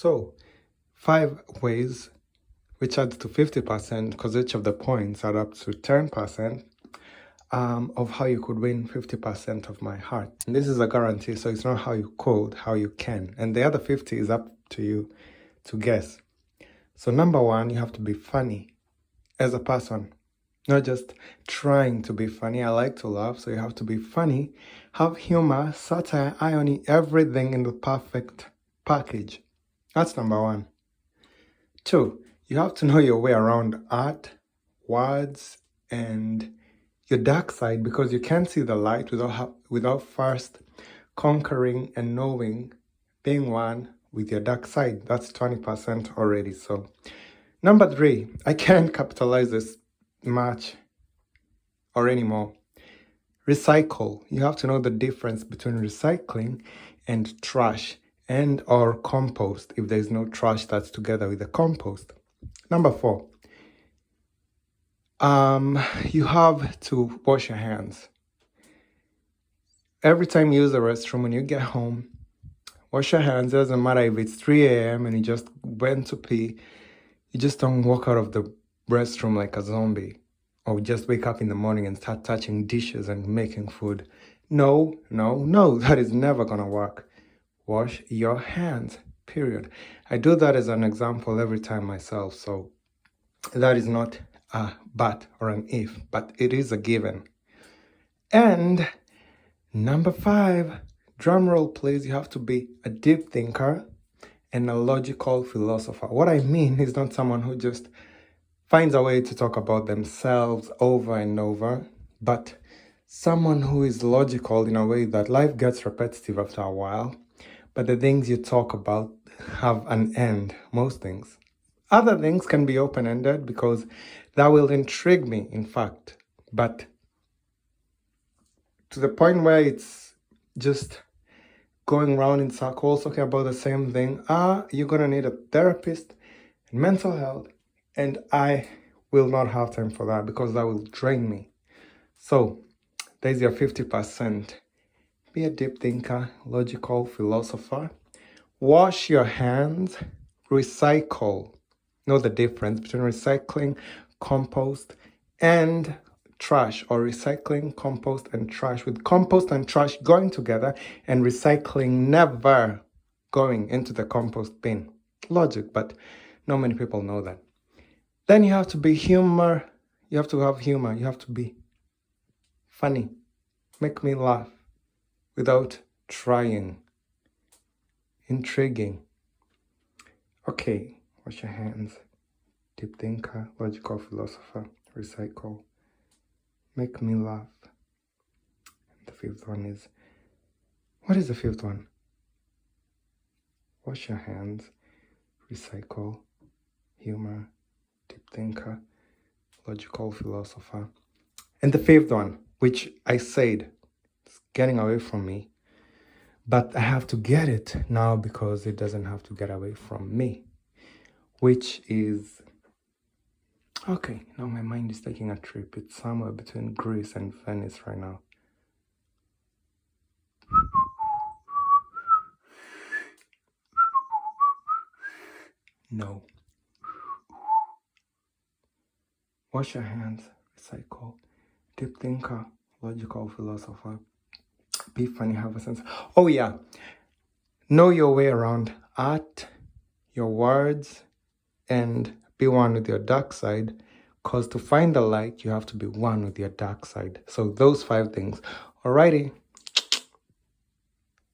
So 5 ways, which adds to 50%, because each of the points add up to 10%, of how you could win 50% of my heart. And this is a guarantee, so it's not how you could, how you can. And the other 50 is up to you to guess. So number 1, you have to be funny as a person, not just trying to be funny. I like to laugh, so you have to be funny, have humor, satire, irony, everything in the perfect package. That's number 1. 2, you have to know your way around art, words, and your dark side, because you can't see the light without first conquering and knowing, being one with your dark side. That's 20% already. So number 3, I can't capitalize this much or anymore. Recycle. You have to know the difference between recycling and trash, and or compost if there's no trash that's together with the compost. Number 4, you have to wash your hands. Every time you use the restroom, when you get home, wash your hands. It doesn't matter if it's 3 a.m. and you just went to pee. You just don't walk out of the restroom like a zombie, or just wake up in the morning and start touching dishes and making food. No, that is never gonna work. Wash your hands, period. I do that as an example every time myself, so that is not a but or an if, but it is a given. And number 5, drum roll please, you have to be a deep thinker and a logical philosopher. What I mean is not someone who just finds a way to talk about themselves over and over, but someone who is logical in a way that life gets repetitive after a while, but the things you talk about have an end, most things. Other things can be open-ended because that will intrigue me, in fact, but to the point where it's just going round in circles, talking about the same thing, you're gonna need a therapist and mental health, and I will not have time for that because that will drain me. So there's your 50%. Be a deep thinker, logical philosopher. Wash your hands. Recycle. Know the difference between recycling, compost, and trash, or recycling, compost, and trash, with compost and trash going together and recycling never going into the compost bin. Logic, but not many people know that. Then you have to be humor. You have to have humor. You have to be funny. Make me laugh without trying. Intriguing. Okay, wash your hands. Deep thinker, logical philosopher, recycle. Make me laugh. And the 5th one is, what is the 5th one? Wash your hands, recycle, humor, deep thinker, logical philosopher. And the 5th one, which I said, it's getting away from me, but I have to get it now because it doesn't have to get away from me, which is, okay, now my mind is taking a trip. It's somewhere between Greece and Venice right now. No. Wash your hands, recycle, deep thinker, logical philosopher, be funny, have a sense. Oh yeah, know your way around art, your words, and be one with your dark side, because to find the light, you have to be one with your dark side. So those 5 things. Alrighty.